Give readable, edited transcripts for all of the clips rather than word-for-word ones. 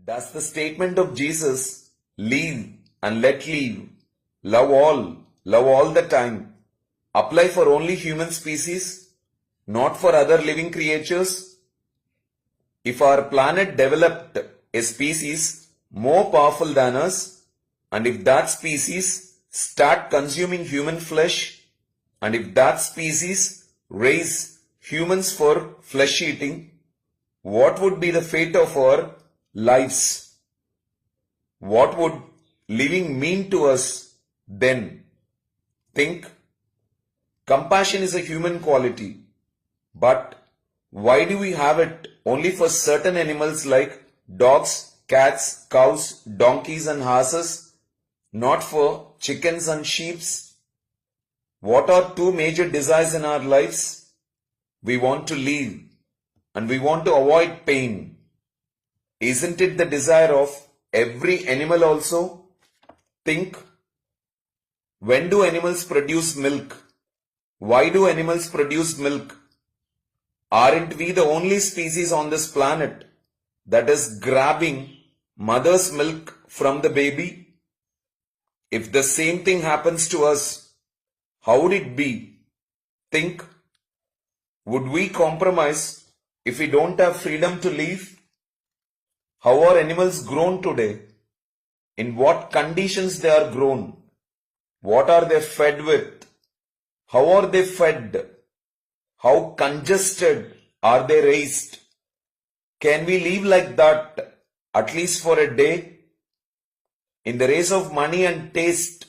Does the statement of Jesus, "Leave and let live, love all the time," apply for only human species, not for other living creatures? If our planet developed a species more powerful than us, and if that species start consuming human flesh, and if that species raise humans for flesh eating, what would be the fate of our lives? What would living mean to us then? Think. Compassion is a human quality, but why do we have it only for certain animals like dogs, cats, cows, donkeys and horses, not for chickens and sheep? What are two major desires in our lives? We want to live and we want to avoid pain. Isn't it the desire of every animal also? Think. When do animals produce milk? Why do animals produce milk? Aren't we the only species on this planet that is grabbing mother's milk from the baby? If the same thing happens to us, how would it be? Think. Would we compromise if we don't have freedom to live? How are animals grown today? In what conditions they are grown? What are they fed with? How are they fed? How congested are they raised? Can we live like that at least for a day? In the race of money and taste,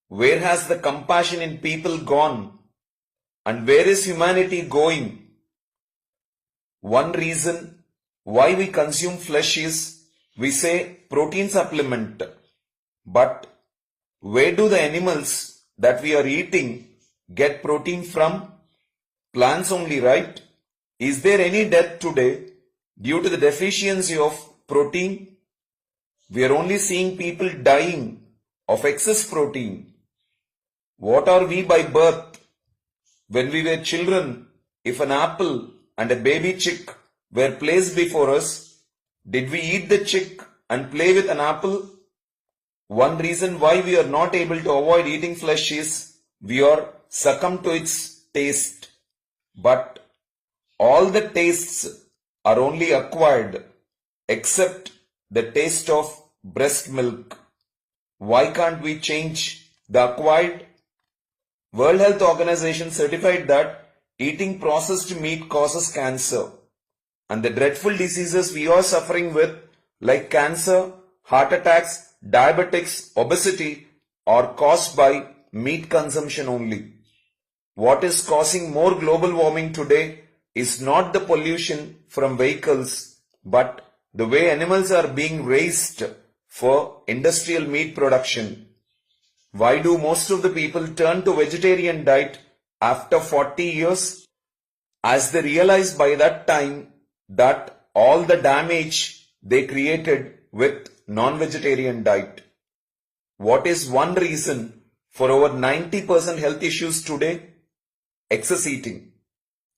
where has the compassion in people gone? And where is humanity going? One reason why we consume flesh is we say protein supplement. But where do the animals that we are eating get protein from? Plants only, right? Is there any death today due to the deficiency of protein? We are only seeing people dying of excess protein. What are we by birth? When we were children, if an apple and a baby chick were placed before us, did we eat the chick and play with an apple? One reason why we are not able to avoid eating flesh is we are succumbed to its taste. But all the tastes are only acquired except the taste of breast milk. Why can't we change the acquired? World Health Organization certified that eating processed meat causes cancer, and the dreadful diseases we are suffering with like cancer, heart attacks, diabetics, obesity are caused by meat consumption only. What is causing more global warming today is not the pollution from vehicles, but the way animals are being raised for industrial meat production. Why do most of the people turn to vegetarian diet after 40 years? As they realize by that time that all the damage they created with non-vegetarian diet. What is one reason for over 90% health issues today? Excess eating,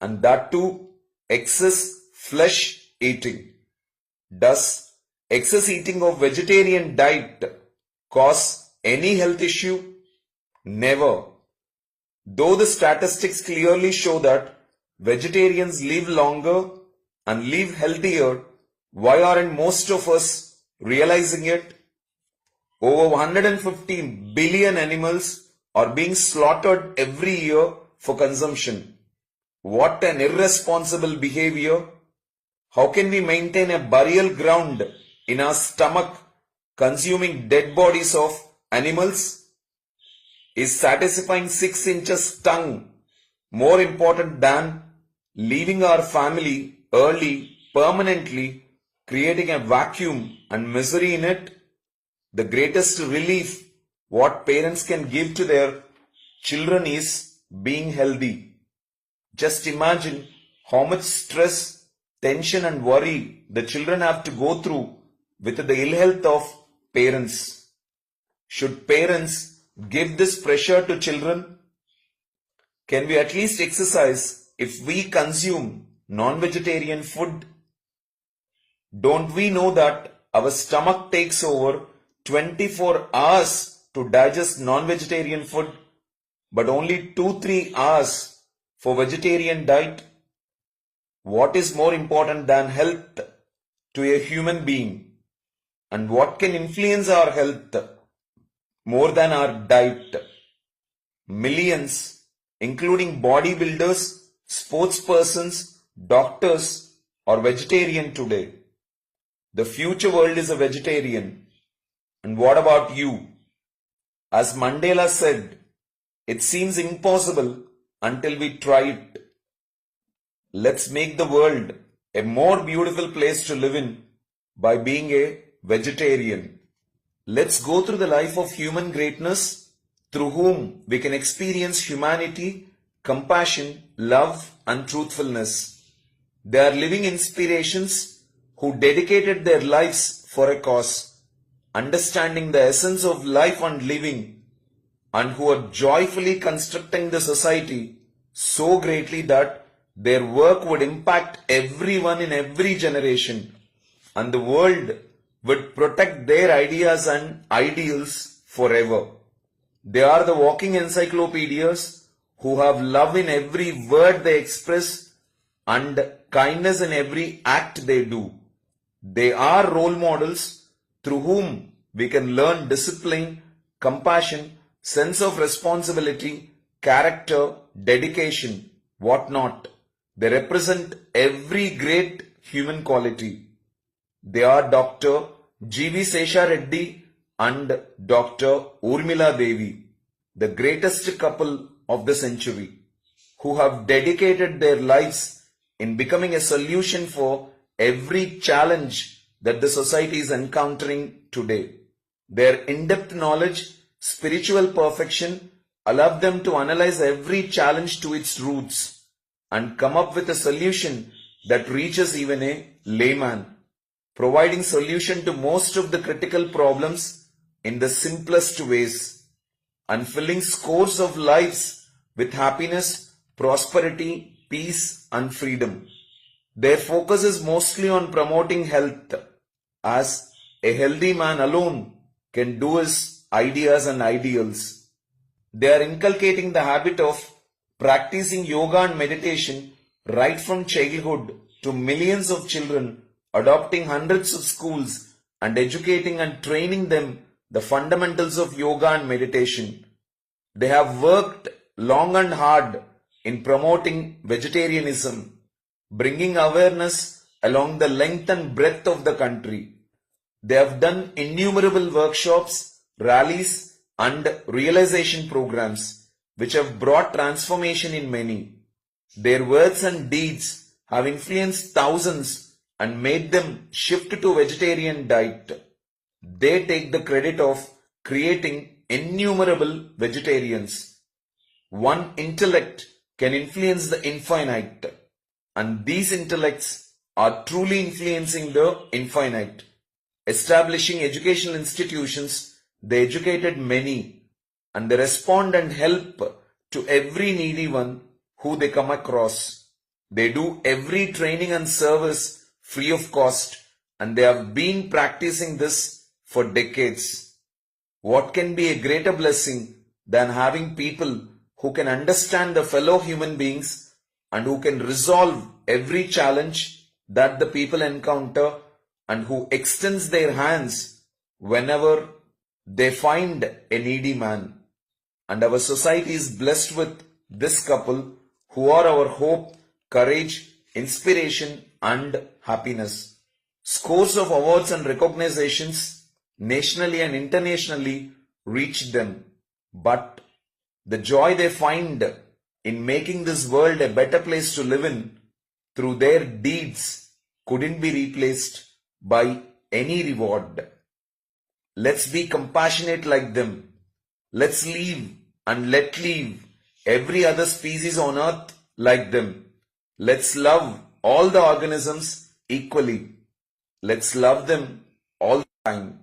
and that too excess flesh eating. Does excess eating of vegetarian diet cause any health issue? Never. Though the statistics clearly show that vegetarians live longer and live healthier, why aren't most of us realizing it? Over 150 billion animals are being slaughtered every year for consumption. What an irresponsible behavior. How can we maintain a burial ground in our stomach consuming dead bodies of animals? Is satisfying 6 inches tongue more important than leaving our family early, permanently, creating a vacuum and misery in it? The greatest relief what parents can give to their children is being healthy. Just imagine how much stress, tension and worry the children have to go through with the ill health of parents. Should parents give this pressure to children? Can we at least exercise if we consume non-vegetarian food? Don't we know that our stomach takes over 24 hours to digest non-vegetarian food, but only 2-3 hours for vegetarian diet. What is more important than health to a human being? And what can influence our health more than our diet? Millions, including bodybuilders, sportspersons, doctors, are vegetarian today. The future world is a vegetarian. And what about you? As Mandela said, it seems impossible until we try it. Let's make the world a more beautiful place to live in by being a vegetarian. Let's go through the life of human greatness through whom we can experience humanity, compassion, love and truthfulness. They are living inspirations who dedicated their lives for a cause, understanding the essence of life and living, and who are joyfully constructing the society so greatly that their work would impact everyone in every generation, and the world would protect their ideas and ideals forever. They are the walking encyclopedias who have love in every word they express and kindness in every act they do. They are role models through whom we can learn discipline, compassion, sense of responsibility, character, dedication, whatnot. They represent every great human quality. They are Dr. Sesha Reddy and Dr. Urmila Devi, the greatest couple of the century, who have dedicated their lives in becoming a solution for every challenge that the society is encountering today. Their in-depth knowledge, spiritual perfection allowed them to analyze every challenge to its roots and come up with a solution that reaches even a layman, providing solution to most of the critical problems in the simplest ways and filling scores of lives with happiness, prosperity, peace and freedom. Their focus is mostly on promoting health, as a healthy man alone can do his ideas and ideals. They are inculcating the habit of practicing yoga and meditation right from childhood to millions of children, adopting hundreds of schools and educating and training them the fundamentals of yoga and meditation. They have worked long and hard in promoting vegetarianism, bringing awareness along the length and breadth of the country. They have done innumerable workshops, rallies and realization programs which have brought transformation in many. Their words and deeds have influenced thousands and made them shift to vegetarian diet. They take the credit of creating innumerable vegetarians. One intellect can influence the infinite, and these intellects are truly influencing the infinite. Establishing educational institutions, they educated many, and they respond and help to every needy one who they come across. They do every training and service free of cost, and they have been practicing this for decades. What can be a greater blessing than having people who can understand the fellow human beings and who can resolve every challenge that the people encounter and who extends their hands whenever they find a needy man. And our society is blessed with this couple who are our hope, courage, inspiration and happiness. Scores of awards and recognitions nationally and internationally reach them, but the joy they find in making this world a better place to live in through their deeds couldn't be replaced by any reward. Let's be compassionate like them. Let's live and let live every other species on earth like them. Let's love all the organisms equally. Let's love them all the time.